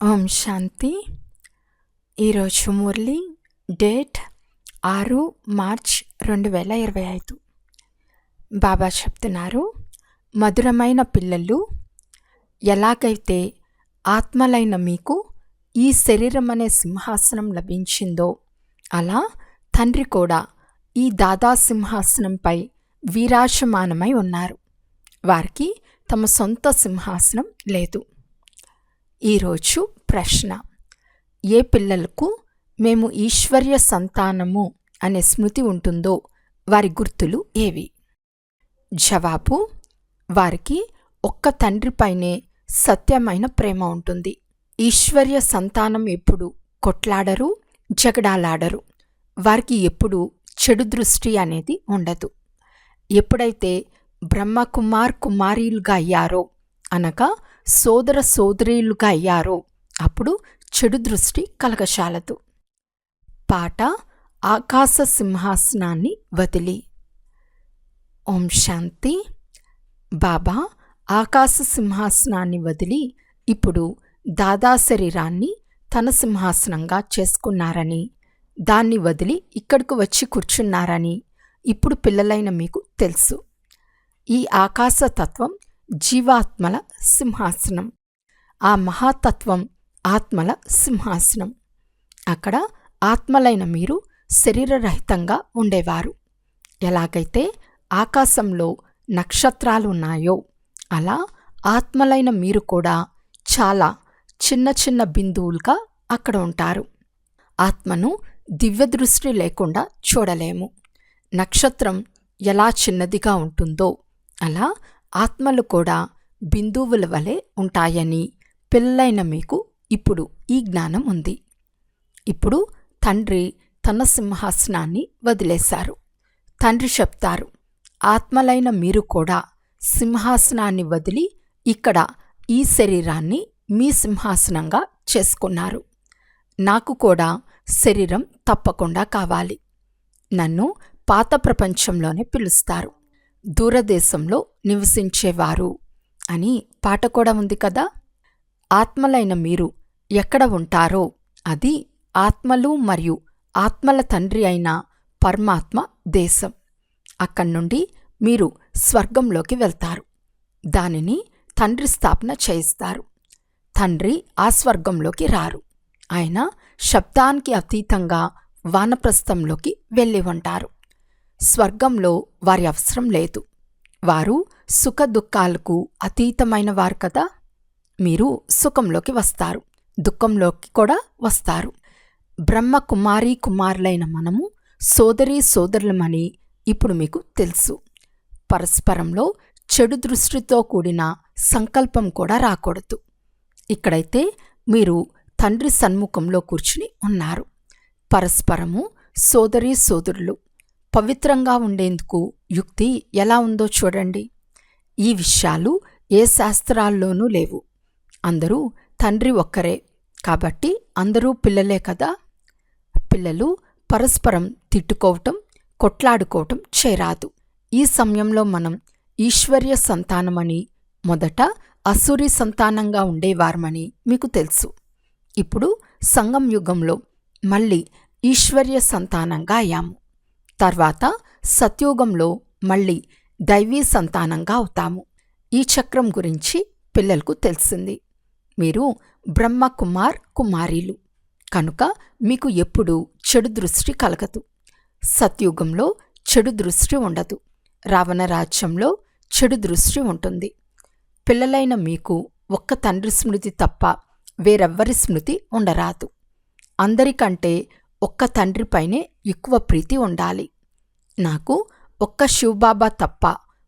ఓం శాంతి. ఈరోజు Murali date 6 March 2025. బాబా చెప్తున్నారు, మధురమైన పిల్లలు, ఎలాగైతే ఆత్మలైన మీకు ఈ శరీరం అనే సింహాసనం లభించిందో అలా తండ్రి కూడా ఈ దాదా సింహాసనంపై వీరాజమానమై ఉన్నారు. వారికి తమ సొంత సింహాసనం లేదు. ఈరోజు ప్రశ్న: ఏ పిల్లలకు మేము ఈశ్వర్య సంతానము అనే స్మృతి ఉంటుందో వారి గుర్తులు ఏవి? జవాబు: వారికి ఒక్క తండ్రిపైనే సత్యమైన ప్రేమ ఉంటుంది. ఈశ్వర్య సంతానం ఎప్పుడు కొట్లాడరు, జగడాలాడరు. వారికి ఎప్పుడు చెడు దృష్టి అనేది ఉండదు. ఎప్పుడైతే బ్రహ్మకుమార్ కుమారీలుగా అయ్యారో, అనగా సోదర సోదరీలుగా అయ్యారో, అప్పుడు చెడు దృష్టి కలగశాలదు. పాట: ఆకాశ సింహాసనాన్ని వదిలి. ఓం శాంతి. బాబా ఆకాశ సింహాసనాన్ని వదిలి ఇప్పుడు దాదా శరీరాన్ని తన సింహాసనంగా చేసుకున్నారని, దాన్ని వదిలి ఇక్కడకు వచ్చి కూర్చున్నారని ఇప్పుడు పిల్లలైన మీకు తెలుసు. ఈ ఆకాశతత్వం జీవాత్మల సింహాసనం, ఆ మహాతత్వం ఆత్మల సింహాసనం. అక్కడ ఆత్మలైన మీరు శరీరరహితంగా ఉండేవారు. ఎలాగైతే ఆకాశంలో నక్షత్రాలు ఉన్నాయో అలా ఆత్మలైన మీరు కూడా చాలా చిన్న చిన్న బిందువులుగా అక్కడ ఉంటారు. ఆత్మను దివ్య దృష్టి లేకుండా చూడలేము. నక్షత్రం ఎలా చిన్నదిగా ఉంటుందో అలా ఆత్మలు కూడా బిందువుల వలె ఉంటాయని పిల్లలైన మీకు ఇప్పుడు ఈ జ్ఞానం ఉంది. ఇప్పుడు తండ్రి తన సింహాసనాన్ని వదిలేశారు. తండ్రి చెప్తారు, ఆత్మలైన మీరు కూడా సింహాసనాన్ని వదిలి ఇక్కడ ఈ శరీరాన్ని మీ సింహాసనంగా చేసుకున్నారు. నాకు కూడా శరీరం తప్పకుండా కావాలి. నన్ను పాత ప్రపంచంలోనే పిలుస్తారు, దూరదేశంలో నివసించేవారు అని పాట కూడా ఉంది కదా. ఆత్మలైన మీరు ఎక్కడ ఉంటారో అది ఆత్మలు మరియు ఆత్మల తండ్రి అయిన పరమాత్మ దేశం. అక్కడి నుండి మీరు స్వర్గంలోకి వెళ్తారు. దానిని తండ్రి స్థాపన చేయిస్తారు. తండ్రి ఆ స్వర్గంలోకి రారు. ఆయన శబ్దానికి అతీతంగా వానప్రస్థంలోకి వెళ్ళి ఉంటారు. స్వర్గంలో వారి అవసరం లేదు. వారు సుఖ దుఃఖాలకు అతీతమైన వారు కదా. మీరు సుఖంలోకి వస్తారు, దుఃఖంలోకి కూడా వస్తారు. బ్రహ్మ కుమారీ కుమారులైన మనము సోదరీ సోదరులమని ఇప్పుడు మీకు తెలుసు. పరస్పరంలో చెడు దృష్టితో కూడిన సంకల్పం కూడా రాకూడదు. ఇక్కడైతే మీరు తండ్రి సన్ముఖంలో కూర్చుని ఉన్నారు. పరస్పరము సోదరీ సోదరులు. పవిత్రంగా ఉండేందుకు యుక్తి ఎలా ఉందో చూడండి. ఈ విషయాలు ఏ శాస్త్రాల్లోనూ లేవు. అందరూ తండ్రి ఒక్కరే కాబట్టి అందరూ పిల్లలే కదా. పిల్లలు పరస్పరం తిట్టుకోవటం, కొట్లాడుకోవటం చేయరాదు. ఈ సమయంలో మనం ఈశ్వర్య సంతానమని, మొదట అసురీ సంతానంగా ఉండేవారమని మీకు తెలుసు. ఇప్పుడు సంగం యుగంలో మళ్ళీ ఈశ్వర్య సంతానంగా అయ్యాము. తర్వాత సత్యుగంలో మళ్ళీ దైవీ సంతానంగా అవుతాము. ఈ చక్రం గురించి పిల్లలకు తెలిసింది. మీరు బ్రహ్మ కుమార్ కుమారీలు కనుక మీకు ఎప్పుడూ చెడు దృష్టి కలగదు. సత్యుగంలో చెడు దృష్టి ఉండదు. రావణ రాజ్యంలో చెడు దృష్టి ఉంటుంది. పిల్లలైన మీకు ఒక్క తండ్రి స్మృతి తప్ప వేరెవ్వరి స్మృతి ఉండరాదు. అందరికంటే ఒక్క తండ్రిపైనే ఎక్కువ ప్రీతి ఉండాలి. నాకు ఒక్క శివబాబా తప్ప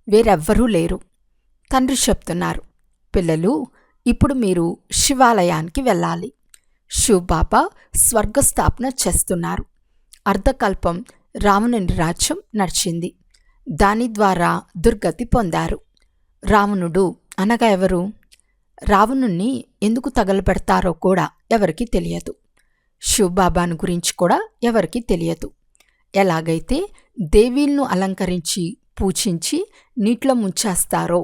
వేరెవ్వరూ లేరు. తండ్రి చెప్తున్నారు, పిల్లలు ఇప్పుడు మీరు శివాలయానికి వెళ్ళాలి. శివబాబా స్వర్గస్థాపన చేస్తున్నారు. అర్ధకల్పం రావణుని రాజ్యం నడిచింది. దాని ద్వారా దుర్గతి పొందారు. రావణుడు అనగా ఎవరు? రావణుణ్ణి ఎందుకు తగలబెడతారో కూడా ఎవరికీ తెలియదు. శివబాబాను గురించి కూడా ఎవరికీ తెలియదు. ఎలాగైతే దేవీలను అలంకరించి పూజించి నీటిలో ముంచేస్తారో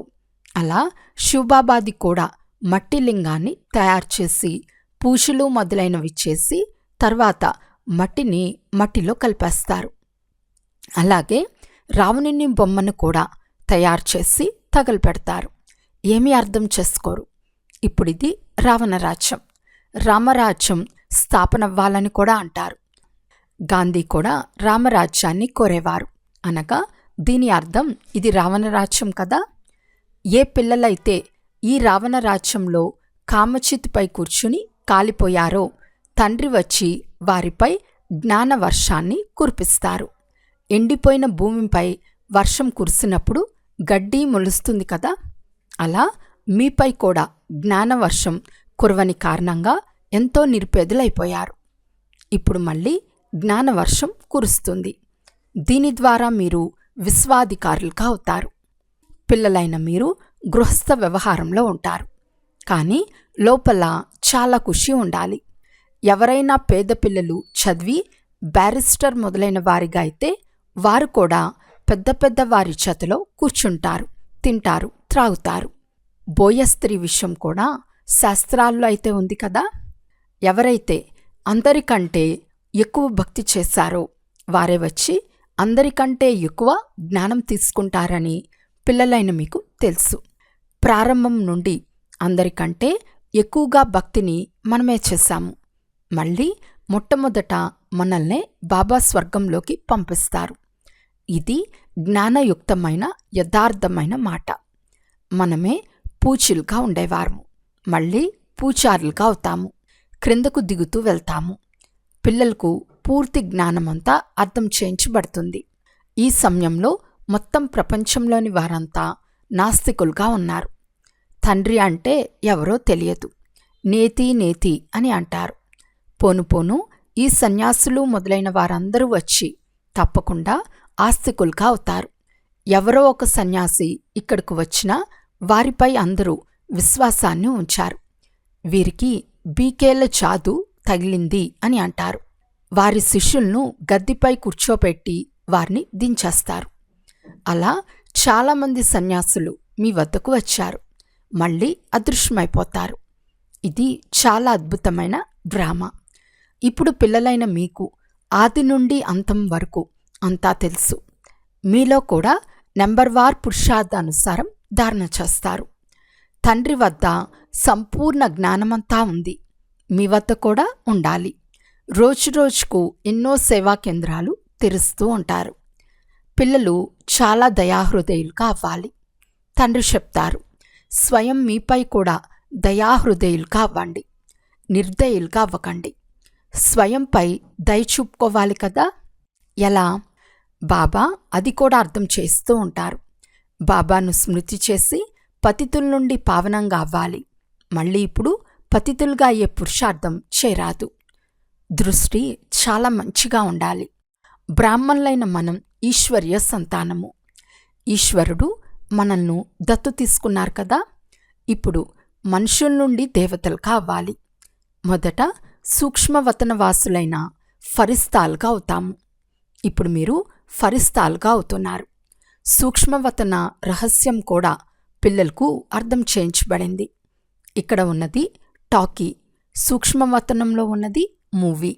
అలా శివబాబాది కూడా మట్టి లింగాన్ని తయారు చేసి పూషులు మొదలైనవి చేసి తర్వాత మట్టిని మట్టిలో కలిపేస్తారు. అలాగే రావణుని బొమ్మను కూడా తయారు చేసి తగలపెడతారు. ఏమీ అర్థం చేసుకోరు. ఇప్పుడిది రావణరాజ్యం. రామరాజ్యం స్థాపనవ్వాలని కూడా అంటారు. గాంధీ కూడా రామరాజ్యాన్ని కోరేవారు. అనగా దీని అర్థం ఇది రావణరాజ్యం కదా. ఏ పిల్లలైతే ఈ రావణరాజ్యంలో కామచితిపై కూర్చుని కాలిపోయారో తండ్రి వచ్చి వారిపై జ్ఞానవర్షాన్ని కురిపిస్తారు. ఎండిపోయిన భూమిపై వర్షం కురిసినప్పుడు గడ్డి మొలుస్తుంది కదా, అలా మీపై కూడా జ్ఞానవర్షం కురవని కారణంగా ఎంతో నిరుపేదలైపోయారు. ఇప్పుడు మళ్ళీ జ్ఞానవర్షం కురుస్తుంది. దీని ద్వారా మీరు విశ్వాధికారులుగా అవుతారు. పిల్లలైన మీరు గృహస్థ వ్యవహారంలో ఉంటారు. కానీ లోపల చాలా ఖుషి ఉండాలి. ఎవరైనా పేద పిల్లలు చదివి బ్యారిస్టర్ మొదలైన వారిగా అయితే వారు కూడా పెద్ద పెద్ద వారి చేతిలో కూర్చుంటారు, తింటారు, త్రాగుతారు. బోయ స్త్రీ విషయం కూడా శాస్త్రాల్లో అయితే ఉంది కదా. ఎవరైతే అందరికంటే ఎక్కువ భక్తి చేశారో వారే వచ్చి అందరికంటే ఎక్కువ జ్ఞానం తీసుకుంటారని పిల్లలైన మీకు తెలుసు. ప్రారంభం నుండి అందరికంటే ఎక్కువగా భక్తిని మనమే చేశాము. మళ్ళీ మొట్టమొదట మనల్నే బాబా స్వర్గంలోకి పంపిస్తారు. ఇది జ్ఞానయుక్తమైన యథార్థమైన మాట. మనమే పూచులుగా ఉండేవారము, మళ్ళీ పూచారులుగా అవుతాము. క్రిందకు దిగుతూ వెళ్తాము. పిల్లలకు పూర్తి జ్ఞానమంతా అర్థం చేయించబడుతుంది. ఈ సమయంలో మొత్తం ప్రపంచంలోని వారంతా నాస్తికులుగా ఉన్నారు. తండ్రి అంటే ఎవరో తెలియదు, నేతి నేతి అని అంటారు. పోను పోను ఈ సన్యాసులు మొదలైన వారందరూ వచ్చి తప్పకుండా ఆస్తికులుగా అవుతారు. ఎవరో ఒక సన్యాసి ఇక్కడకు వచ్చినా వారిపై అందరూ విశ్వాసాన్ని ఉంచారు. వీరికి బీకేల జాదు తగిలింది అని అంటారు. వారి శిష్యులను గద్దెపై కూర్చోపెట్టి వారిని దించేస్తారు. అలా చాలామంది సన్యాసులు మీ వద్దకు వచ్చారు, మళ్ళీ అదృశ్యమైపోతారు. ఇది చాలా అద్భుతమైన డ్రామా. ఇప్పుడు పిల్లలైన మీకు ఆది నుండి అంతం వరకు అంతా తెలుసు. మీలో కూడా నెంబర్వార్ పురుషార్థానుసారం ధారణ చేస్తారు. తండ్రి వద్ద సంపూర్ణ జ్ఞానమంతా ఉంది, మీ వద్ద కూడా ఉండాలి. రోజురోజుకు ఎన్నో సేవా కేంద్రాలు తెరుస్తూ ఉంటారు. పిల్లలు చాలా దయాహృదయులుగా అవ్వాలి. తండ్రి చెప్తారు, స్వయం మీపై కూడా దయాహృదయులుగా అవ్వండి, నిర్దయులుగా అవ్వకండి. స్వయంపై దయ చూపుకోవాలి కదా. ఎలా? బాబా అది కూడా అర్థం చేస్తూ ఉంటారు. బాబాను స్మృతి చేసి పతితుల నుండి పావనంగా అవ్వాలి. మళ్ళీ ఇప్పుడు పతితులుగా అయ్యే పురుషార్థం చేరాదు. దృష్టి చాలా మంచిగా ఉండాలి. బ్రాహ్మణులైన మనం ఈశ్వర్య సంతానము. ఈశ్వరుడు మనల్ని దత్తు తీసుకున్నారు కదా. ఇప్పుడు మనుషుల నుండి దేవతలుగా అవ్వాలి. మొదట సూక్ష్మవతనవాసులైన ఫరిస్తాలుగా అవుతాము. ఇప్పుడు మీరు ఫరిస్తాలుగా అవుతున్నారు. సూక్ష్మవతన రహస్యం కూడా పిల్లలకు అర్థం చేయించబడింది. ఇక్కడ ఉన్నది టాకీ, సూక్ష్మవతనంలో ఉన్నది మూవీ,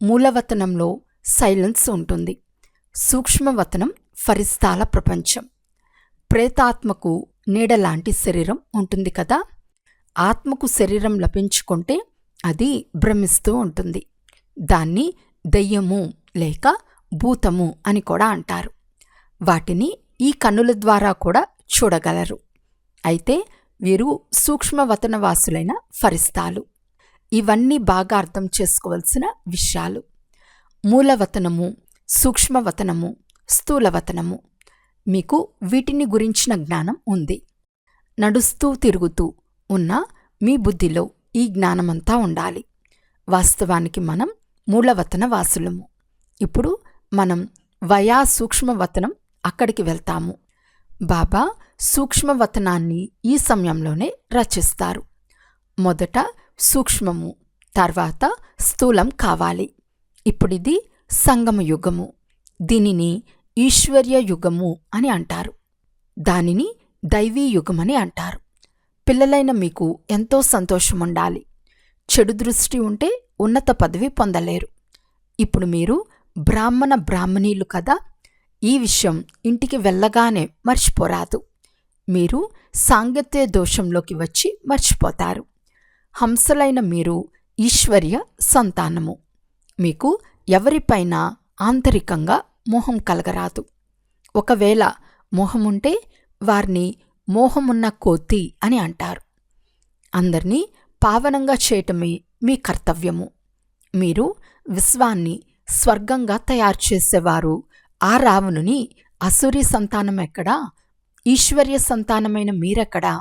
మూలవతనంలో సైలెన్స్ ఉంటుంది. సూక్ష్మవతనం ఫరిస్తాల ప్రపంచం. ప్రేతాత్మకు నీడలాంటి శరీరం ఉంటుంది కదా. ఆత్మకు శరీరం లభించుకుంటే అది భ్రమిస్తూ ఉంటుంది. దాన్ని దెయ్యము లేక భూతము అని కూడా అంటారు. వాటిని ఈ కన్నుల ద్వారా కూడా చూడగలరు. అయితే వీరు సూక్ష్మవతనవాసులైన ఫరిస్తాలు. ఇవన్నీ బాగా అర్థం చేసుకోవలసిన విషయాలు. మూలవతనము, సూక్ష్మవతనము, స్థూలవతనము. మీకు వీటిని గురించిన జ్ఞానం ఉంది. నడుస్తూ తిరుగుతూ ఉన్న మీ బుద్ధిలో ఈ జ్ఞానమంతా ఉండాలి. వాస్తవానికి మనం మూలవతన వాసులము. ఇప్పుడు మనం వయా సూక్ష్మవతనం అక్కడికి వెళ్తాము. బాబా సూక్ష్మవతనాన్ని ఈ సమయంలోనే రచిస్తారు. మొదట సూక్ష్మము, తర్వాత స్థూలం కావాలి. ఇప్పుడిది సంగమ యుగము. దీనిని ఈశ్వర్య యుగము అని అంటారు. దానిని దైవీ యుగమని అంటారు. పిల్లలైన మీకు ఎంతో సంతోషముండాలి. చెడు దృష్టి ఉంటే ఉన్నత పదవి పొందలేరు. ఇప్పుడు మీరు బ్రాహ్మణీలు కదా, ఈ విషయం ఇంటికి వెళ్ళగానే మర్చిపోరాదు. మీరు సాంగత్య దోషంలోకి వచ్చి మర్చిపోతారు. హంసలైన మీరు ఈశ్వర్య సంతానము. మీకు ఎవరిపైన ఆంతరికంగా మోహం కలగరాదు. ఒకవేళ మోహముంటే వారిని మోహమున్న కోతి అని అంటారు. అందర్నీ పావనంగా చేయటమే మీ కర్తవ్యము. మీరు విశ్వాన్ని స్వర్గంగా తయారు చేసేవారు. ఆ రావణుని అసురీ సంతానమెక్కడా? ఈశ్వర్య సంతానమైన మీరెక్కడా?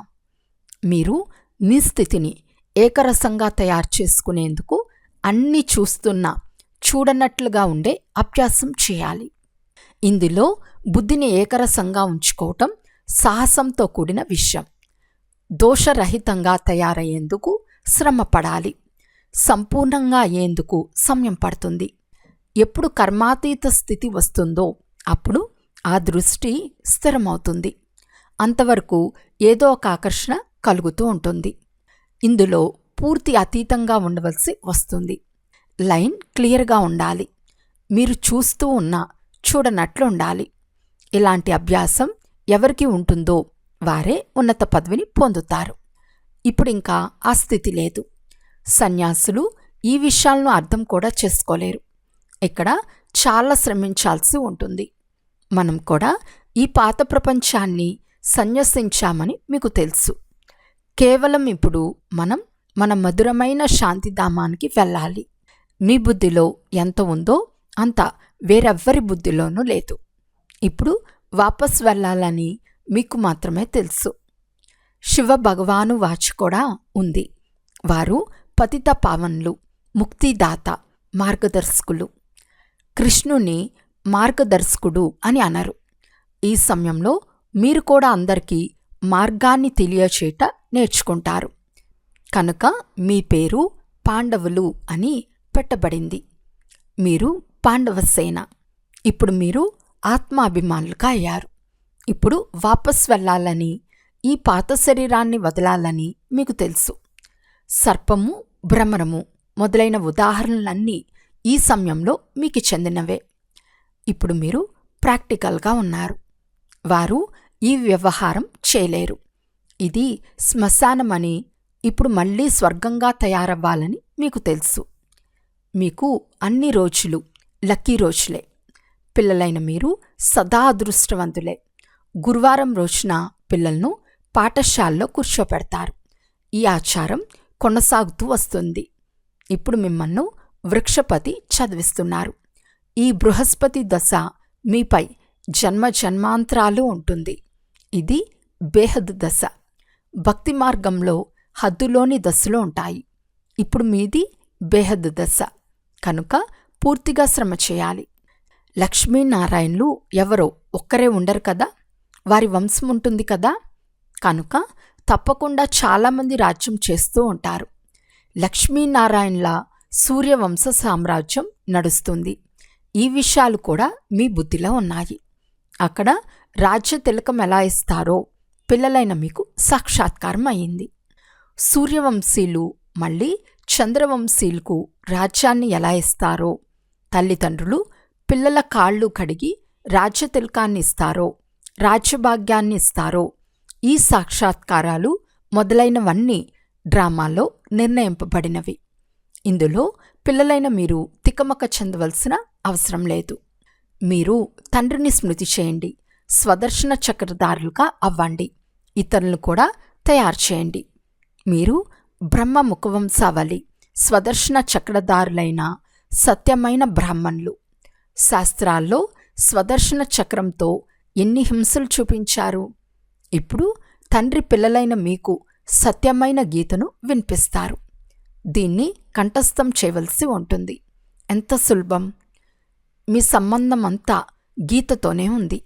మీరు మీ స్థితిని ఏకరసంగా తయారు చేసుకునేందుకు అన్నీ చూస్తున్నా చూడనట్లుగా ఉండే అభ్యాసం చేయాలి. ఇందులో బుద్ధిని ఏకరసంగా ఉంచుకోవటం సాహసంతో కూడిన విషయం. దోషరహితంగా తయారయ్యేందుకు శ్రమ పడాలి. సంపూర్ణంగా అయ్యేందుకు సమయం పడుతుంది. ఎప్పుడు కర్మాతీత స్థితి వస్తుందో అప్పుడు ఆ దృష్టి స్థిరమవుతుంది. అంతవరకు ఏదో ఒక ఆకర్షణ కలుగుతూ ఉంటుంది. ఇందులో పూర్తి అతీతంగా ఉండవలసి వస్తుంది. లైన్ క్లియర్గా ఉండాలి. మీరు చూస్తూ ఉన్నా చూడనట్లు ఉండాలి. ఇలాంటి అభ్యాసం ఎవరికి ఉంటుందో వారే ఉన్నత పదవిని పొందుతారు. ఇప్పుడింకా ఆ స్థితి లేదు. సన్యాసులు ఈ విషయాలను అర్థం కూడా చేసుకోలేరు. ఇక్కడ చాలా శ్రమించాల్సి ఉంటుంది. మనం కూడా ఈ పాత ప్రపంచాన్ని సన్యసించామని మీకు తెలుసు. కేవలం ఇప్పుడు మనం మన మధురమైన శాంతిధామానికి వెళ్ళాలి. మీ బుద్ధిలో ఎంత ఉందో అంత వేరెవ్వరి బుద్ధిలోనూ లేదు. ఇప్పుడు వాపస్ వెళ్ళాలని మీకు మాత్రమే తెలుసు. శివ భగవాను వాచ్ కూడా ఉంది. వారు పతిత పావనులు, ముక్తిదాత, మార్గదర్శకులు. కృష్ణుని మార్గదర్శకుడు అని అనరు. ఈ సమయంలో మీరు కూడా అందరికీ మార్గాన్ని తెలియచేట నేర్చుకుంటారు. కనుక మీ పేరు పాండవులు అని పెట్టబడింది. మీరు పాండవసేన. ఇప్పుడు మీరు ఆత్మాభిమానులుగా అయ్యారు. ఇప్పుడు వాపస్ వెళ్ళాలని, ఈ పాత శరీరాన్ని వదలాలని మీకు తెలుసు. సర్పము, భ్రమరము మొదలైన ఉదాహరణలన్నీ ఈ సమయంలో మీకు చెందినవే. ఇప్పుడు మీరు ప్రాక్టికల్గా ఉన్నారు. వారు ఈ వ్యవహారం చేయలేరు. ఇది శ్మశానమని, ఇప్పుడు మళ్ళీ స్వర్గంగా తయారవ్వాలని మీకు తెలుసు. మీకు అన్ని రోజులు లక్కీ రోజులే. పిల్లలైన మీరు సదా అదృష్టవంతులే. గురువారం రోజున పిల్లలను పాఠశాలలో కూర్చోపెడతారు. ఈ ఆచారం కొనసాగుతూ వస్తుంది. ఇప్పుడు మిమ్మల్ని వృక్షపతి చదివిస్తున్నారు. ఈ బృహస్పతి దశ మీపై జన్మాంతరాలు ఉంటుంది. ఇది బేహద్ దశ. భక్తి మార్గంలో హద్దులోని దశలు ఉంటాయి. ఇప్పుడు మీది బేహద్ దశ. కనుక పూర్తిగా శ్రమ చేయాలి. లక్ష్మీనారాయణులు ఎవరో ఒక్కరే ఉండరు కదా, వారి వంశం ఉంటుంది కదా. కనుక తప్పకుండా చాలామంది రాజ్యం చేస్తూ ఉంటారు. లక్ష్మీనారాయణుల సూర్యవంశ సామ్రాజ్యం నడుస్తుంది. ఈ విషయాలు కూడా మీ బుద్ధిలో ఉన్నాయి. అక్కడ రాజ్య తిలకం ఎలా ఇస్తారో పిల్లలైన మీకు సాక్షాత్కారం అయింది. సూర్యవంశీలు మళ్ళీ చంద్రవంశీలకు రాజ్యాన్ని ఎలా ఇస్తారో, తల్లిదండ్రులు పిల్లల కాళ్ళు కడిగి రాజ్య తిలకాన్ని ఇస్తారో, రాజ్యభాగ్యాన్ని ఇస్తారో, ఈ సాక్షాత్కారాలు మొదలైనవన్నీ డ్రామాలో నిర్ణయింపబడినవి. ఇందులో పిల్లలైన మీరు తికమక చెందవలసిన అవసరం లేదు. మీరు తండ్రిని స్మృతి చేయండి. స్వదర్శన చక్రధారులుగా అవ్వండి. ఇతరులను కూడా తయారు చేయండి. మీరు బ్రహ్మ ముఖవంశావళి స్వదర్శన చక్రధారులైన సత్యమైన బ్రాహ్మణులు. శాస్త్రాల్లో స్వదర్శన చక్రంతో ఎన్ని హింసలు చూపించారు. ఇప్పుడు తండ్రి పిల్లలైన మీకు సత్యమైన గీతను వినిపిస్తారు. దీన్ని కంఠస్థం చేయవలసి ఉంటుంది. ఎంత సులభం! మీ సంబంధం అంతా గీతతోనే ఉంది.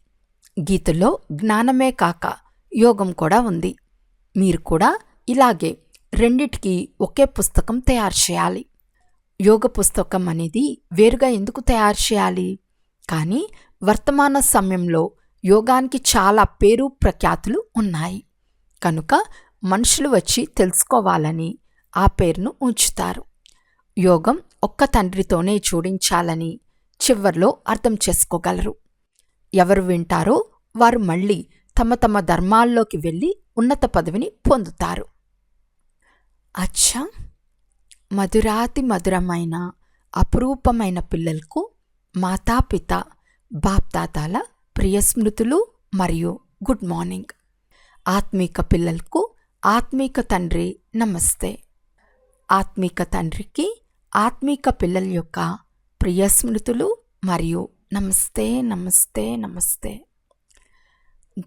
గీతలో జ్ఞానమే కాక యోగం కూడా ఉంది. మీరు కూడా ఇలాగే రెండిటికి ఒకే పుస్తకం తయారు చేయాలి. యోగ పుస్తకం అనేది వేరుగా ఎందుకు తయారు చేయాలి? కానీ వర్తమాన సమయంలో యోగానికి చాలా పేరు ప్రఖ్యాతులు ఉన్నాయి. కనుక మనుషులు వచ్చి తెలుసుకోవాలని ఆ పేరును ఉంచుతారు. యోగం ఒక్క తండ్రితోనే జోడించాలని చివర్లో అర్థం చేసుకోగలరు. ఎవరు వింటారో వారు మళ్ళీ తమ తమ ధర్మాల్లోకి వెళ్ళి ఉన్నత పదవిని పొందుతారు. అచ్చా, మధురాతి మధురమైన అపురూపమైన పిల్లలకు మాతాపిత బాప్దాదాల ప్రియస్మృతులు మరియు గుడ్ మార్నింగ్. ఆత్మీక పిల్లలకు ఆత్మీక తండ్రి నమస్తే. ఆత్మీక తండ్రికి ఆత్మీక పిల్లల యొక్క ప్రియస్మృతులు మరియు నమస్తే నమస్తే నమస్తే.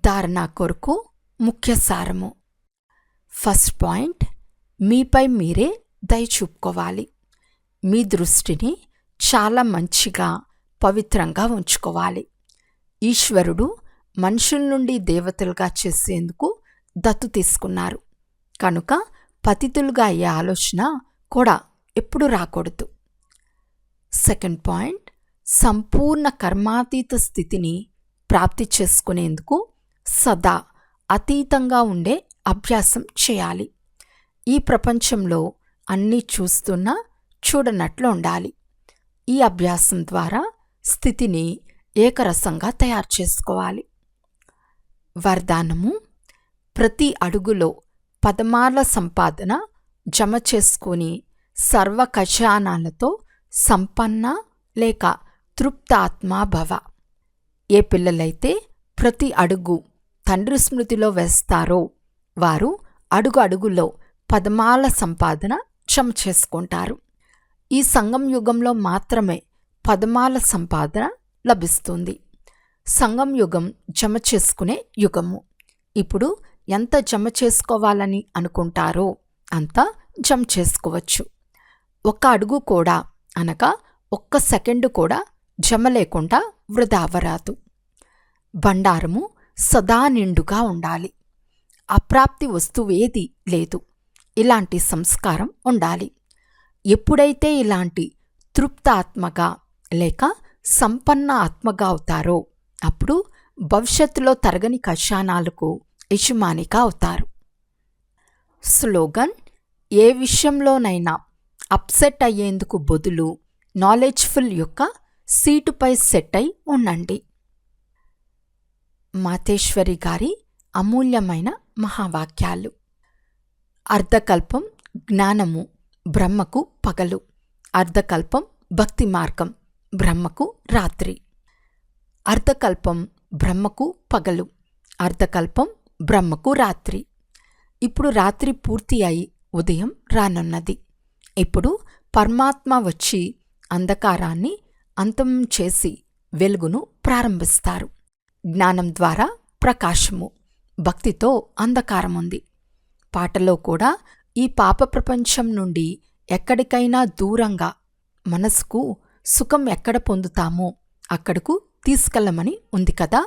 ధారణ కొరకు ముఖ్య సారము. ఫస్ట్ పాయింట్, మీపై మీరే దయ చూపుకోవాలి. మీ దృష్టిని చాలా మంచిగా పవిత్రంగా ఉంచుకోవాలి. ఈశ్వరుడు మనుషుల నుండి దేవతలుగా చేసేందుకు దత్తు తీసుకున్నారు కనుక పతితులుగా అయ్యే ఆలోచన కూడా ఎప్పుడు రాకూడదు. సెకండ్ పాయింట్, సంపూర్ణ కర్మాతీత స్థితిని ప్రాప్తి చేసుకునేందుకు సదా అతీతంగా ఉండే అభ్యాసం చేయాలి. ఈ ప్రపంచంలో అన్నీ చూస్తున్నా చూడనట్లు ఉండాలి. ఈ అభ్యాసం ద్వారా స్థితిని ఏకరసంగా తయారు చేసుకోవాలి. వరదానము: ప్రతి అడుగులో పదమాల సంపాదన జమ చేసుకుని సర్వ ఖజానాలతో సంపన్న లేక తృప్తాత్మా భవ. ఏ పిల్లలైతే ప్రతి అడుగు తండ్రి స్మృతిలో వేస్తారో వారు అడుగు అడుగులో పదమాల సంపాదన జమ చేసుకుంటారు. ఈ సంగం యుగంలో మాత్రమే పదమాల సంపాదన లభిస్తుంది. సంగం యుగం జమ చేసుకునే యుగము. ఇప్పుడు ఎంత జమ చేసుకోవాలని అనుకుంటారో అంత జమ చేసుకోవచ్చు. ఒక్క అడుగు కూడా అనగా ఒక్క సెకండు కూడా జమ లేకుండా వృధా అవ్వరాదు. బండారము సదా నిండుగా ఉండాలి. అప్రాప్తి వస్తువేది లేదు. ఇలాంటి సంస్కారం ఉండాలి. ఎప్పుడైతే ఇలాంటి తృప్త ఆత్మగా లేక సంపన్న ఆత్మగా అవుతారో అప్పుడు భవిష్యత్తులో తరగని ఖజానాలకు యజమానిగా అవుతారు. స్లోగన్: ఏ విషయంలోనైనా అప్సెట్ అయ్యేందుకు బదులు నాలెడ్జ్ఫుల్ యొక్క సీటుపై సెట్ అయి ఉండండి. మాతేశ్వరి గారి అమూల్యమైన మహావాక్యాలు. అర్ధకల్పం జ్ఞానము బ్రహ్మకు పగలు, అర్ధకల్పం భక్తి మార్గం బ్రహ్మకు రాత్రి. అర్ధకల్పం బ్రహ్మకు పగలు, అర్ధకల్పం బ్రహ్మకు రాత్రి. ఇప్పుడు రాత్రి పూర్తి అయి ఉదయం రానున్నది. ఇప్పుడు పరమాత్మ వచ్చి అంధకారాన్ని అంతం చేసి వెలుగును ప్రారంభిస్తారు. జ్ఞానం ద్వారా ప్రకాశము, భక్తితో అంధకారముంది. పాటలో కూడా ఈ పాప ప్రపంచం నుండి ఎక్కడికైనా దూరంగా మనసుకు సుఖం ఎక్కడ పొందుతామో అక్కడకు తీసుకెళ్ళమని ఉంది కదా.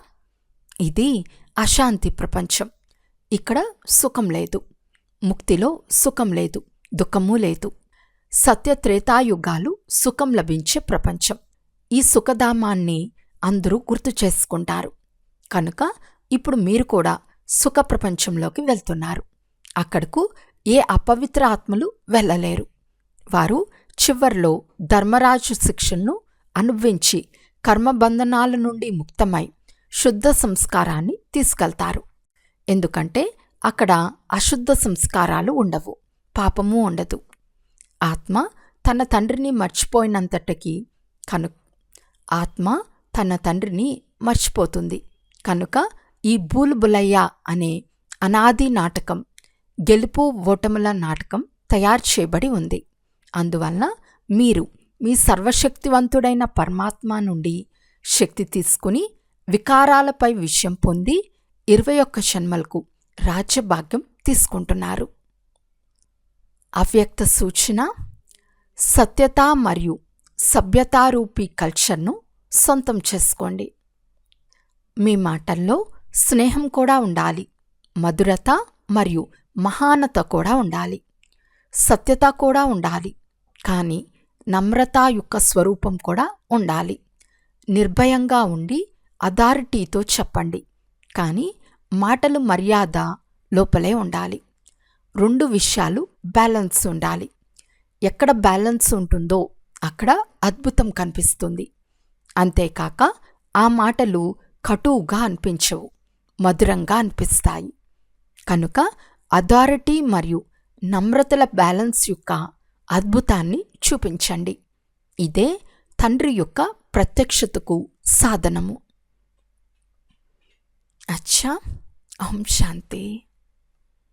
ఇది అశాంతి ప్రపంచం. ఇక్కడ సుఖం లేదు. ముక్తిలో సుఖం లేదు, దుఃఖమూ లేదు. సత్యత్రేతాయుగాలు సుఖం లభించే ప్రపంచం. ఈ సుఖధామాన్ని అందరూ గుర్తు చేసుకుంటారు కనుక ఇప్పుడు మీరు కూడా సుఖ ప్రపంచంలోకి వెళ్తున్నారు. అక్కడకు ఏ అపవిత్ర ఆత్మలు వెళ్ళలేరు. వారు చివర్లో ధర్మరాజు శిక్షను అనుభవించి కర్మబంధనాల నుండి ముక్తమై శుద్ధ సంస్కారాన్ని తీసుకెళ్తారు. ఎందుకంటే అక్కడ అశుద్ధ సంస్కారాలు ఉండవు, పాపము ఉండదు. ఆత్మ తన తండ్రిని మర్చిపోయినంతటికి ఆత్మ తన తండ్రిని మర్చిపోతుంది కనుక ఈ బూల్బులయ్య అనే అనాది నాటకం, గెలుపు ఓటముల నాటకం తయారు చేయబడి ఉంది. అందువలన మీరు మీ సర్వశక్తివంతుడైన పరమాత్మ నుండి శక్తి తీసుకుని వికారాలపై విషయం పొంది 21 జన్మలకు రాజ్యభాగ్యం తీసుకుంటున్నారు. అవ్యక్త సూచన: సత్యత మరియు సభ్యతారూపీ కల్చర్ను సొంతం చేసుకోండి. మీ మాటల్లో స్నేహం కూడా ఉండాలి, మధురత మరియు మహానత కూడా ఉండాలి, సత్యత కూడా ఉండాలి. కానీ నమ్రత యొక్క స్వరూపం కూడా ఉండాలి. నిర్భయంగా ఉండి అథారిటీతో చెప్పండి, కానీ మాటలు మర్యాద లోపలే ఉండాలి. రెండు విషయాలు బ్యాలెన్స్ ఉండాలి. ఎక్కడ బ్యాలెన్స్ ఉంటుందో అక్కడ అద్భుతం కనిపిస్తుంది. అంతేకాక ఆ మాటలు కటువుగా అనిపించవు, మధురంగా అనిపిస్తాయి. కనుక అథారిటీ మరియు నమ్రతల బ్యాలెన్స్ యొక్క అద్భుతాన్ని చూపించండి. ఇదే తండ్రి యొక్క ప్రత్యక్షతకు సాధనము. అచ్చా, ఓం శాంతి.